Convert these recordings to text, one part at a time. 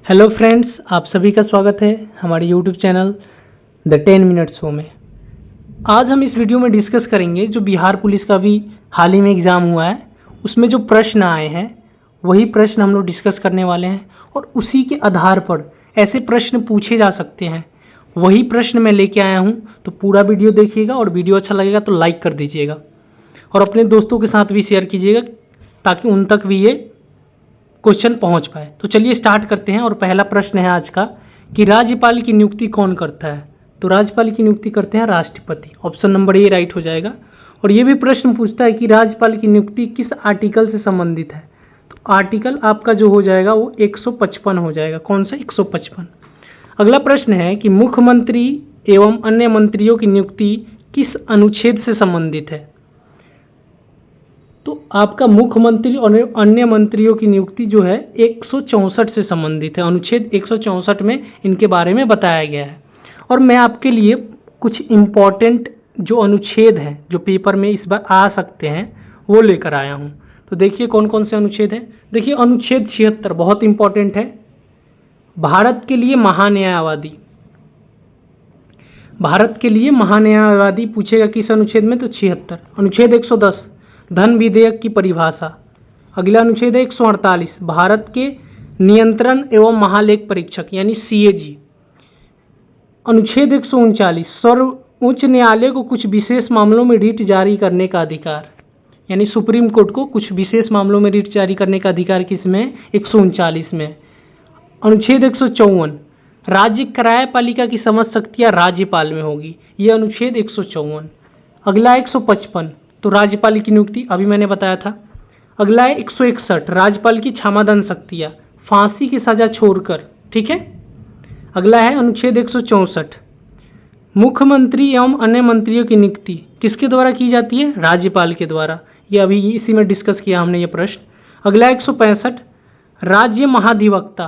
Hello friends, आप सभी का स्वागत है हमारे YouTube channel the 10 minute show में। आज हम इस वीडियो में डिस्कस करेंगे जो बिहार पुलिस का भी हाल ही में एग्ज़ाम हुआ है, उसमें जो प्रश्न आए हैं वही प्रश्न हम लोग डिस्कस करने वाले हैं और उसी के आधार पर ऐसे प्रश्न पूछे जा सकते हैं। वही प्रश्न मैं लेके आया हूँ, तो पूरा वीडियो देखिएगा और वीडियो अच्छा लगेगा तो लाइक कर दीजिएगा और अपने दोस्तों के साथ भी शेयर कीजिएगा ताकि उन तक भी ये क्वेश्चन पहुंच पाए। तो चलिए स्टार्ट करते हैं। और पहला प्रश्न है आज का कि राज्यपाल की नियुक्ति कौन करता है। तो राज्यपाल की नियुक्ति करते हैं राष्ट्रपति। ऑप्शन नंबर ए राइट हो जाएगा। और ये भी प्रश्न पूछता है कि राज्यपाल की नियुक्ति किस आर्टिकल से संबंधित है। तो आर्टिकल आपका जो हो जाएगा वो 155 हो जाएगा। कौन सा? 155। अगला प्रश्न है कि मुख्यमंत्री एवं अन्य मंत्रियों की नियुक्ति किस अनुच्छेद से संबंधित है। तो आपका मुख्यमंत्री और अन्य मंत्रियों की नियुक्ति जो है 164 से संबंधित है। अनुच्छेद 164 में इनके बारे में बताया गया है। और मैं आपके लिए कुछ इम्पोर्टेंट जो अनुच्छेद हैं जो पेपर में इस बार आ सकते हैं वो लेकर आया हूँ। तो देखिए कौन कौन से अनुच्छेद हैं। देखिए अनुच्छेद 76 बहुत इंपॉर्टेंट है। भारत के लिए महान्यायवादी, भारत के लिए महान्यायवादी पूछेगा किस अनुच्छेद में। तो 76। अनुच्छेद 110 धन विधेयक की परिभाषा। अगला अनुच्छेद है 148 भारत के नियंत्रण एवं महालेख परीक्षक यानी सीएजी। अनुच्छेद 139 सर्वोच्च न्यायालय को कुछ विशेष मामलों में रिट जारी करने का अधिकार, यानी सुप्रीम कोर्ट को कुछ विशेष मामलों में रिट जारी करने का अधिकार किसमें? 139 में। अनुच्छेद 154 राज्य कार्यपालिका की समझ शक्तियाँ राज्यपाल में होगी, यह अनुच्छेद 154। अगला 155 तो राज्यपाल की नियुक्ति अभी मैंने बताया था। अगला है 161 राज्यपाल की क्षमादान शक्तियाँ, फांसी की सजा छोड़कर, ठीक है। अगला है अनुच्छेद 164 मुख्यमंत्री एवं अन्य मंत्रियों की नियुक्ति किसके द्वारा की जाती है? राज्यपाल के द्वारा। ये अभी इसी में डिस्कस किया हमने ये प्रश्न। अगला 165 राज्य महाधिवक्ता,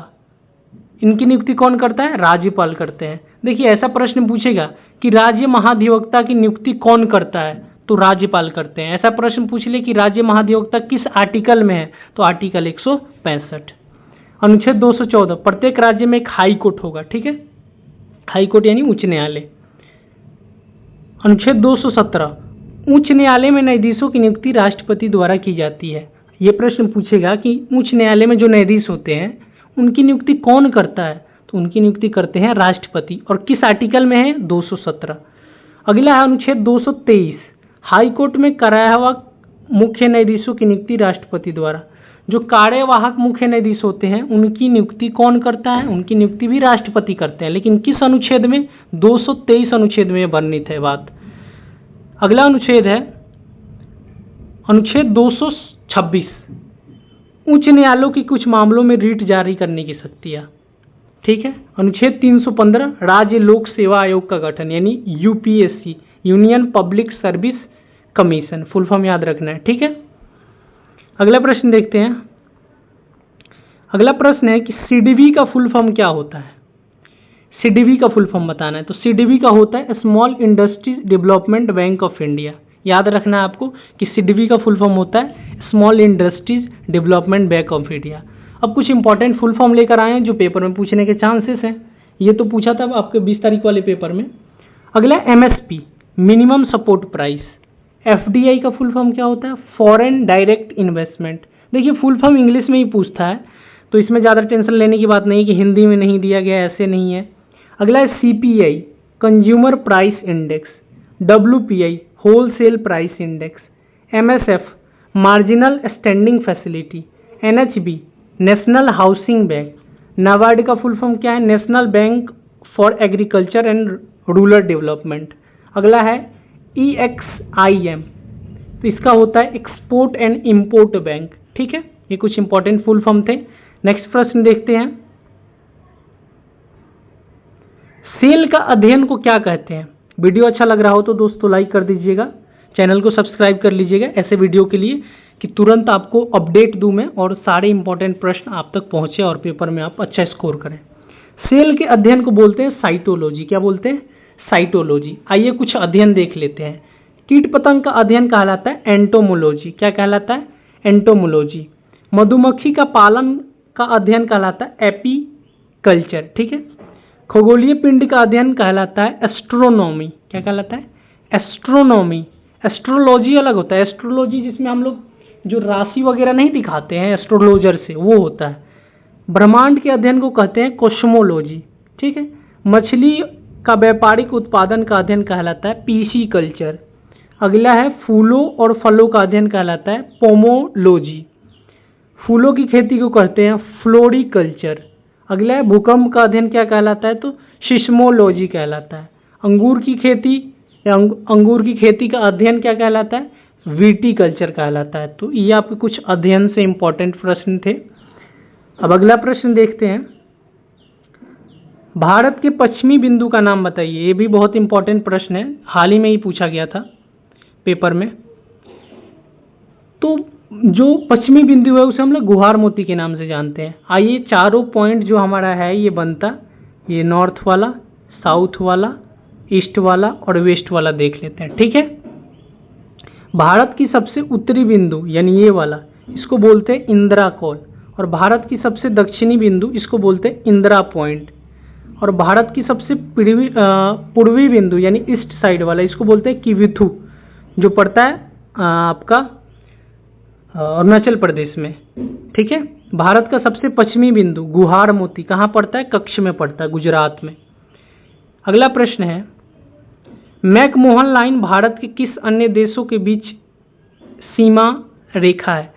इनकी नियुक्ति कौन करता है? राज्यपाल करते हैं। देखिए ऐसा प्रश्न पूछेगा कि राज्य महाधिवक्ता की नियुक्ति कौन करता है, तो राज्यपाल करते हैं। ऐसा प्रश्न पूछ ले कि राज्य महाधिवक्ता किस आर्टिकल में है, तो आर्टिकल 165। अनुच्छेद 214 प्रत्येक राज्य में एक हाई कोर्ट होगा, ठीक है। हाई कोर्ट यानी उच्च न्यायालय। अनुच्छेद 217 उच्च न्यायालय में न्यायाधीशों की नियुक्ति राष्ट्रपति द्वारा की जाती है। ये प्रश्न पूछेगा कि उच्च न्यायालय में जो न्यायाधीश होते हैं उनकी नियुक्ति कौन करता है, तो उनकी नियुक्ति करते हैं राष्ट्रपति। और किस आर्टिकल में है? 217। अगला है अनुच्छेद 223 हाई कोर्ट में कार्यवाहक मुख्य न्यायाधीशों की नियुक्ति राष्ट्रपति द्वारा। जो कार्यवाहक मुख्य न्यायाधीश होते हैं उनकी नियुक्ति कौन करता है? उनकी नियुक्ति भी राष्ट्रपति करते हैं, लेकिन किस अनुच्छेद में? 223 अनुच्छेद में वर्णित है बात। अगला अनुच्छेद है अनुच्छेद 226 उच्च न्यायालयों की कुछ मामलों में रिट जारी करने की शक्तियाँ, ठीक है। अनुच्छेद 315 राज्य लोक सेवा आयोग का गठन यानी UPSC, union public service commission, full form याद रखना है, ठीक है। अगला प्रश्न देखते हैं। अगला प्रश्न है कि सीडीबी का फुल फॉर्म क्या होता है। सीडीबी का फुल फॉर्म बताना है। तो सीडीबी का होता है small industries development bank of India. याद रखना है आपको कि सीडीबी का फुल फॉर्म होता है small industries development bank of India. अब कुछ इंपॉर्टेंट फुल फॉर्म लेकर आए हैं जो पेपर में पूछने के चांसेस हैं। ये तो पूछा था आपके 20 तारीख वाले पेपर में। अगला MSP minimum support price. FDI का फुल फॉर्म क्या होता है? Foreign direct investment. देखिए फुल फॉर्म इंग्लिश में ही पूछता है तो इसमें ज़्यादा टेंशन लेने की बात नहीं कि हिंदी में नहीं दिया गया, ऐसे नहीं है। अगला है CPI consumer price index, WPI wholesale price index, MSF marginal standing facility, NHB national housing bank. NABARD का फुल फॉर्म क्या है? National bank for agriculture and rural development. अगला है EXIM, तो इसका होता है एक्सपोर्ट एंड इंपोर्ट बैंक, ठीक है। ये कुछ इंपॉर्टेंट फुल फॉर्म थे। नेक्स्ट प्रश्न देखते हैं। सेल का अध्ययन को क्या कहते हैं। वीडियो अच्छा लग रहा हो तो दोस्तों लाइक कर दीजिएगा, चैनल को सब्सक्राइब कर लीजिएगा ऐसे वीडियो के लिए कि तुरंत आपको अपडेट दूं मैं और सारे इंपॉर्टेंट प्रश्न आप तक पहुंचे और पेपर में आप अच्छा स्कोर करें। सेल के अध्ययन को बोलते हैं साइटोलॉजी। क्या बोलते हैं? साइटोलॉजी। आइए कुछ अध्ययन देख लेते हैं। कीट पतंग का अध्ययन कहलाता है एंटोमोलॉजी। क्या कहलाता है? एंटोमोलॉजी। मधुमक्खी का पालन का अध्ययन कहलाता है कल्चर, ठीक है। खगोलीय पिंड का अध्ययन कहलाता है एस्ट्रोनॉमी। क्या कहलाता है? एस्ट्रोनॉमी। एस्ट्रोलॉजी अलग होता है। एस्ट्रोलॉजी जिसमें हम लोग जो राशि वगैरह नहीं दिखाते हैं एस्ट्रोलॉजर से, वो होता है। ब्रह्मांड के अध्ययन को कहते हैं कॉस्मोलॉजी, ठीक है। मछली का व्यापारिक उत्पादन का अध्ययन कहलाता है पीसी कल्चर। अगला है फूलों और फलों का अध्ययन कहलाता है पोमोलॉजी। फूलों की खेती को कहते हैं फ्लोरिकल्चर। अगला है भूकंप का अध्ययन क्या कहलाता है? तो सिस्मोलॉजी कहलाता है। अंगूर की खेती या अंगूर की खेती का अध्ययन क्या कहलाता है? विटीकल्चर कहलाता है। तो ये आपके कुछ अध्ययन से इंपॉर्टेंट प्रश्न थे। अब अगला प्रश्न देखते हैं। भारत के पश्चिमी बिंदु का नाम बताइए। ये भी बहुत इंपॉर्टेंट प्रश्न है, हाल ही में ही पूछा गया था पेपर में। तो जो पश्चिमी बिंदु है उसे हम लोग गुहार मोती के नाम से जानते हैं। आइए चारों पॉइंट जो हमारा है ये बनता, ये नॉर्थ वाला, साउथ वाला, ईस्ट वाला और वेस्ट वाला देख लेते हैं, ठीक है। भारत की सबसे उत्तरी बिंदु यानी ये वाला, इसको बोलते हैं इंदिरा कॉल। और भारत की सबसे दक्षिणी बिंदु इसको बोलते हैं इंदिरा पॉइंट। और भारत की सबसे पूर्वी बिंदु यानी ईस्ट साइड वाला, इसको बोलते हैं किविथु, जो पड़ता है आपका अरुणाचल प्रदेश में, ठीक है। भारत का सबसे पश्चिमी बिंदु गुहार मोती कहाँ पड़ता है? कच्छ में पड़ता है, गुजरात में। अगला प्रश्न है, मैकमोहन लाइन भारत के किस अन्य देशों के बीच सीमा रेखा है?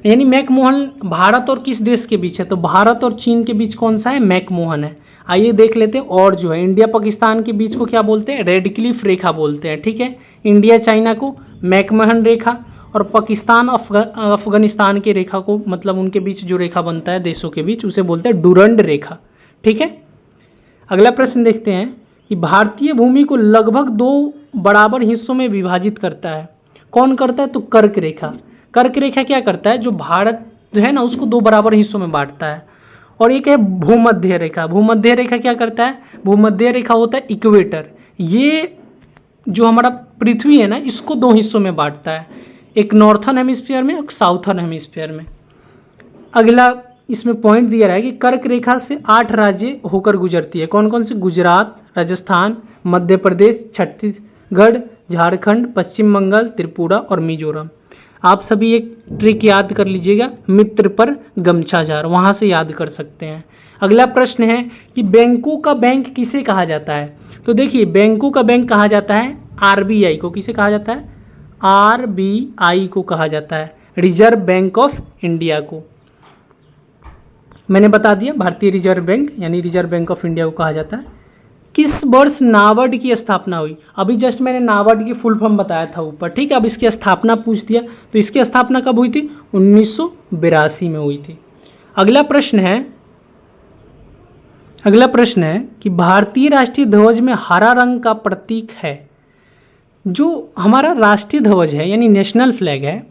यानी मैकमोहन भारत और किस देश के बीच है? तो भारत और चीन के बीच कौन सा है? मैकमोहन है। आइए देख लेते हैं। और जो है इंडिया पाकिस्तान के बीच को क्या बोलते हैं? रेडक्लिफ रेखा बोलते हैं, ठीक है। इंडिया चाइना को मैकमोहन रेखा और पाकिस्तान अफगानिस्तान की रेखा को, मतलब उनके बीच जो रेखा बनता है देशों के बीच, उसे बोलते हैं डुरंड रेखा, ठीक है। अगला प्रश्न देखते हैं कि भारतीय भूमि को लगभग 2 बराबर हिस्सों में विभाजित करता है। कौन करता है? तो कर्क रेखा। कर्क रेखा क्या करता है? जो भारत जो है ना उसको 2 बराबर हिस्सों में बांटता है। और एक है भूमध्य रेखा। भूमध्य रेखा क्या करता है? भूमध्य रेखा होता है इक्वेटर। ये जो हमारा पृथ्वी है ना इसको 2 हिस्सों में बांटता है, एक नॉर्थर्न हेमिस्फीयर में और साउथर्न हेमिस्फीयर में। अगला इसमें पॉइंट दिया रहा है कि कर्क रेखा से 8 राज्य होकर गुजरती है। कौन कौन से? गुजरात, राजस्थान, मध्य प्रदेश, छत्तीसगढ़, झारखंड, पश्चिम बंगाल, त्रिपुरा और मिजोरम। आप सभी एक ट्रिक याद कर लीजिएगा, मित्र पर गमछा जार, वहां से याद कर सकते हैं। अगला प्रश्न है कि बैंकों का बैंक किसे कहा जाता है? तो देखिए बैंकों का बैंक कहा जाता है आरबीआई को। किसे कहा जाता है? आरबीआई को कहा जाता है, रिजर्व बैंक ऑफ इंडिया को। मैंने बता दिया, भारतीय रिजर्व बैंक यानी रिजर्व बैंक ऑफ इंडिया को कहा जाता है। किस वर्ष नाबार्ड की स्थापना हुई? अभी जस्ट मैंने नाबार्ड की फुल फॉर्म बताया था ऊपर, ठीक है। अब इसकी स्थापना पूछ दिया, तो इसकी स्थापना कब हुई थी? 1982 में हुई थी। अगला प्रश्न है कि भारतीय राष्ट्रीय ध्वज में हरा रंग का प्रतीक है। जो हमारा राष्ट्रीय ध्वज है यानी नेशनल फ्लैग है,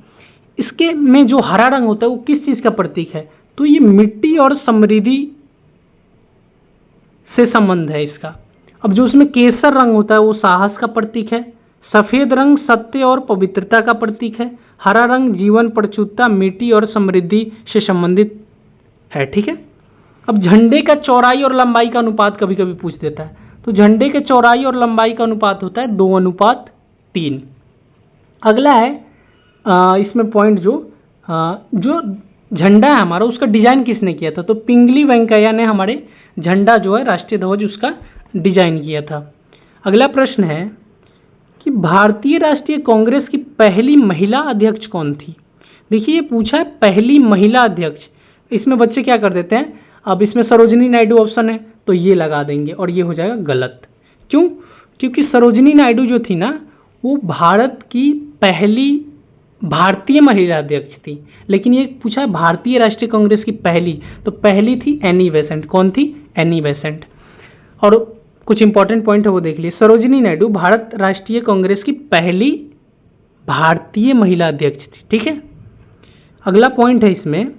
इसके में जो हरा रंग होता है वो किस चीज का प्रतीक है? तो ये मिट्टी और समृद्धि से संबंध है इसका। अब जो उसमें केसर रंग होता है वो साहस का प्रतीक है। सफेद रंग सत्य और पवित्रता का प्रतीक है। हरा रंग जीवन, प्रचुरता, मिट्टी और समृद्धि से संबंधित है, ठीक है। अब झंडे का चौड़ाई और लंबाई का अनुपात कभी कभी पूछ देता है। तो झंडे के चौड़ाई और लंबाई का अनुपात होता है 2:3। अगला है इसमें पॉइंट जो झंडा है हमारा उसका डिजाइन किसने किया था? तो पिंगली वेंकैया ने हमारे झंडा जो है राष्ट्रीय ध्वज उसका डिजाइन किया था। अगला प्रश्न है कि भारतीय राष्ट्रीय कांग्रेस की पहली महिला अध्यक्ष कौन थी? देखिए ये पूछा है पहली महिला अध्यक्ष। इसमें बच्चे क्या कर देते हैं, अब इसमें सरोजिनी नायडू ऑप्शन है तो ये लगा देंगे और ये हो जाएगा गलत। क्यों? क्योंकि सरोजिनी नायडू जो थी ना वो भारत की पहली भारतीय महिला अध्यक्ष थी, लेकिन ये पूछा है भारतीय राष्ट्रीय कांग्रेस की पहली, तो पहली थी एनी बेसेंट। कौन थी? Annie Besant. और कुछ इंपॉर्टेंट पॉइंट है वो देख लिए। सरोजिनी नायडू भारत राष्ट्रीय कांग्रेस की पहली भारतीय महिला अध्यक्ष थी, ठीक है। अगला पॉइंट है इसमें,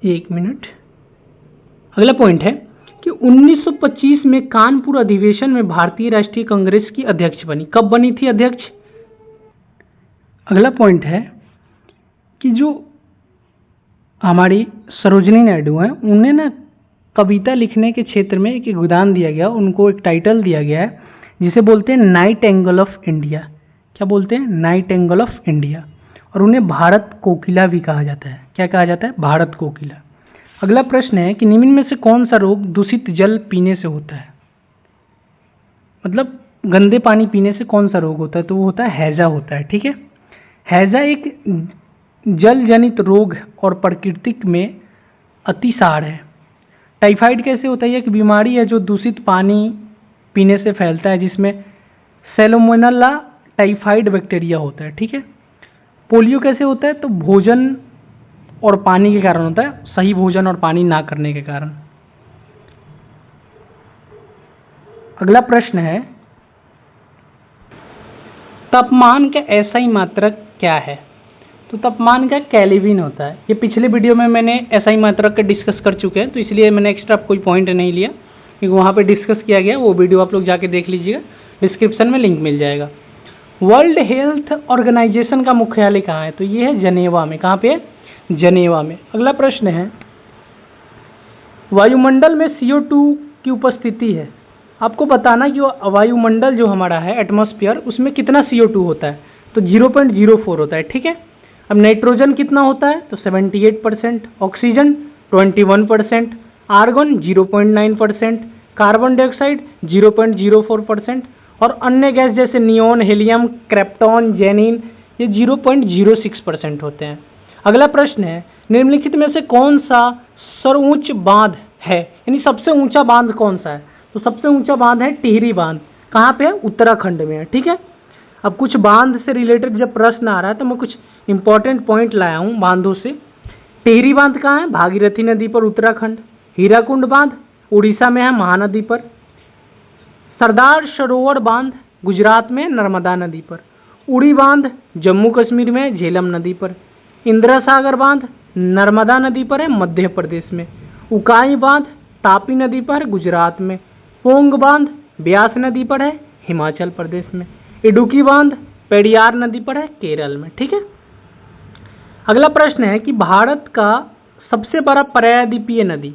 एक मिनट। अगला पॉइंट है कि 1925 में कानपुर अधिवेशन में भारतीय राष्ट्रीय कांग्रेस की अध्यक्ष बनी। कब बनी थी अध्यक्ष? अगला पॉइंट है कि जो हमारी सरोजिनी नायडू हैं, उन्हें ना कविता लिखने के क्षेत्र में एक योगदान दिया गया, उनको एक टाइटल दिया गया है जिसे बोलते हैं नाइटिंगेल ऑफ इंडिया। क्या बोलते हैं? Nightingale of India. और उन्हें भारत कोकिला भी कहा जाता है। क्या कहा जाता है? भारत कोकिला। अगला प्रश्न है कि निम्न में से कौन सा रोग दूषित जल पीने से होता है? मतलब गंदे पानी पीने से कौन सा रोग होता है? तो वो होता है हैजा होता है। ठीक है, हैजा एक जल जनित रोग और प्राकृतिक में अतिसार है। टाइफाइड कैसे होता है? एक बीमारी है जो दूषित पानी पीने से फैलता है, जिसमें सैल्मोनेला टाइफाइड बैक्टीरिया होता है। ठीक है। पोलियो कैसे होता है? तो भोजन और पानी के कारण होता है, सही भोजन और पानी ना करने के कारण। अगला प्रश्न है तापमान का एसआई मात्रक क्या है? तो तापमान का केल्विन होता है। ये पिछले वीडियो में मैंने एसआई मात्रक का डिस्कस कर चुके हैं, तो इसलिए मैंने एक्स्ट्रा कोई पॉइंट नहीं लिया, क्योंकि वहाँ पे डिस्कस किया गया। वो वीडियो आप लोग जाके देख लीजिएगा, डिस्क्रिप्शन में लिंक मिल जाएगा। वर्ल्ड हेल्थ ऑर्गेनाइजेशन का मुख्यालय कहाँ है? तो ये है जनेवा में। कहाँ पे है? जनेवा में। अगला प्रश्न है वायुमंडल में CO2 की उपस्थिति है। आपको बताना कि वायुमंडल जो हमारा है, एटमॉस्फेयर, उसमें कितना CO2 होता है? तो 0.04 होता है। ठीक है। अब नाइट्रोजन कितना होता है? तो 78%, ऑक्सीजन 21%, आर्गन 0.9%, कार्बन डाइऑक्साइड 0.04% और अन्य गैस जैसे नियोन, हीलियम, क्रिप्टॉन, जेनिन ये 0.06% होते हैं। अगला प्रश्न है निम्नलिखित में से कौन सा सर्वोच्च बांध है? यानी सबसे ऊंचा बांध कौन सा है? तो सबसे ऊंचा बांध है टिहरी बांध। कहाँ पे है? उत्तराखंड में है। ठीक है। अब कुछ बांध से रिलेटेड जब प्रश्न आ रहा है तो मैं कुछ इंपॉर्टेंट पॉइंट लाया हूँ बांधों से। टिहरी बांध कहाँ है? भागीरथी नदी पर, उत्तराखंड। हीराकुंड बांध उड़ीसा में है, महानदी पर। सरदार सरोवर बांध गुजरात में, नर्मदा नदी पर। उड़ी बांध जम्मू कश्मीर में, झेलम नदी पर। इंदिरा सागर बांध नर्मदा नदी पर है, मध्य प्रदेश में। उकाई बांध तापी नदी पर, गुजरात में। पोंग बांध ब्यास नदी पर है, हिमाचल प्रदेश में। इडुक्की बांध पेरियार नदी पर है, केरल में। ठीक है। अगला प्रश्न है कि भारत का सबसे बड़ा प्रायद्वीपीय नदी।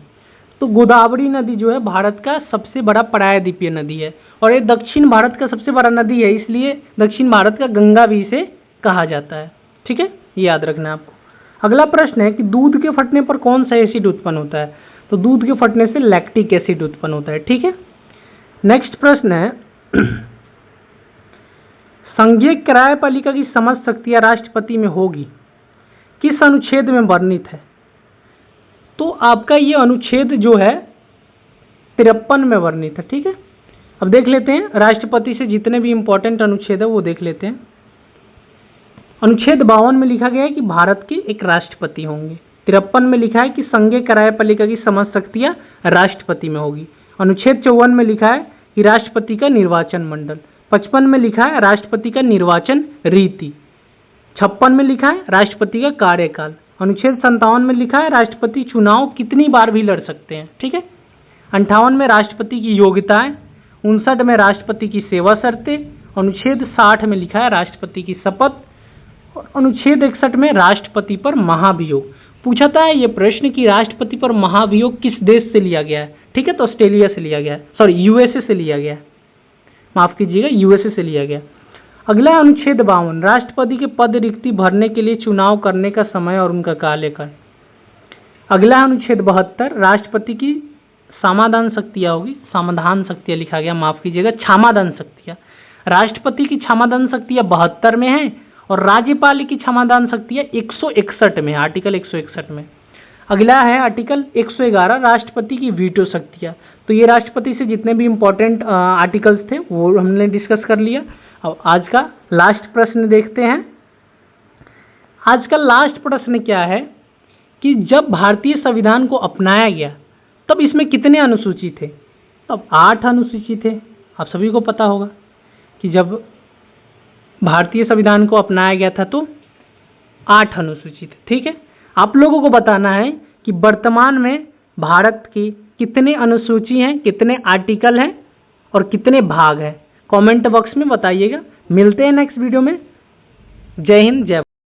तो गोदावरी नदी जो है भारत का सबसे बड़ा प्रायद्वीपीय नदी है, और ये दक्षिण भारत का सबसे बड़ा नदी है, इसलिए दक्षिण भारत का गंगा भी इसे कहा जाता है। ठीक है, ये याद रखना है आपको। अगला प्रश्न है कि दूध के फटने पर कौन सा एसिड उत्पन्न होता है? तो दूध के फटने से लैक्टिक एसिड उत्पन्न होता है। ठीक है। नेक्स्ट प्रश्न है संघीय कार्यपालिका की समस्त शक्तियां राष्ट्रपति में होगी, किस अनुच्छेद में वर्णित है? तो आपका ये अनुच्छेद जो है 53 में वर्णित है। ठीक है। अब देख लेते हैं राष्ट्रपति से जितने भी इंपॉर्टेंट अनुच्छेद है वो देख लेते हैं। अनुच्छेद 52 में लिखा गया है कि भारत के एक राष्ट्रपति होंगे। 53 में लिखा है कि संघीय कार्यपालिका की समस्त शक्तियां राष्ट्रपति में होगी। अनुच्छेद 54 में लिखा है कि राष्ट्रपति का निर्वाचन मंडल। 55 में लिखा है राष्ट्रपति का निर्वाचन रीति। 56 में लिखा है राष्ट्रपति का कार्यकाल। अनुच्छेद 57 में लिखा है राष्ट्रपति चुनाव कितनी बार भी लड़ सकते हैं। ठीक है। 58 में राष्ट्रपति की योग्यताएं। 59 में राष्ट्रपति की सेवा शर्तें। अनुच्छेद 60 में लिखा है राष्ट्रपति की शपथ। और अनुच्छेद 61 में राष्ट्रपति पर महाभियोग। पूछा था ये प्रश्न कि राष्ट्रपति पर महाभियोग किस देश से लिया गया है? ठीक है, तो ऑस्ट्रेलिया से लिया गया है, सॉरी यूएसए से लिया गया है, माफ कीजिएगा, यूएसए से लिया गया। अगला अनुच्छेद 52 राष्ट्रपति के पद रिक्ति भरने के लिए चुनाव करने का समय और उनका कार्यकाल। अगला अनुच्छेद 72 राष्ट्रपति की समाधान शक्तियां होगी, समाधान शक्तियां लिखा गया, माफ कीजिएगा, क्षमादान शक्तियां। राष्ट्रपति की क्षमादान शक्तियां 72 में है और राज्यपाल की क्षमादान शक्तियां 161 में, आर्टिकल 161 में। अगला है आर्टिकल 111 राष्ट्रपति की वीटो शक्तियां। तो ये राष्ट्रपति से जितने भी इंपॉर्टेंट आर्टिकल्स थे वो हमने डिस्कस कर लिया। अब आज का लास्ट प्रश्न देखते हैं। आज का लास्ट प्रश्न क्या है कि जब भारतीय संविधान को अपनाया गया तब इसमें कितने अनुसूची थे? तब 8 अनुसूची थे। आप सभी को पता होगा कि जब भारतीय संविधान को अपनाया गया था तो 8 अनुसूची थे। ठीक है। आप लोगों को बताना है कि वर्तमान में भारत की कितने अनुसूची हैं, कितने आर्टिकल हैं और कितने भाग हैं। कमेंट बॉक्स में बताइएगा। मिलते हैं नेक्स्ट वीडियो में। जय हिंद, जय भारत।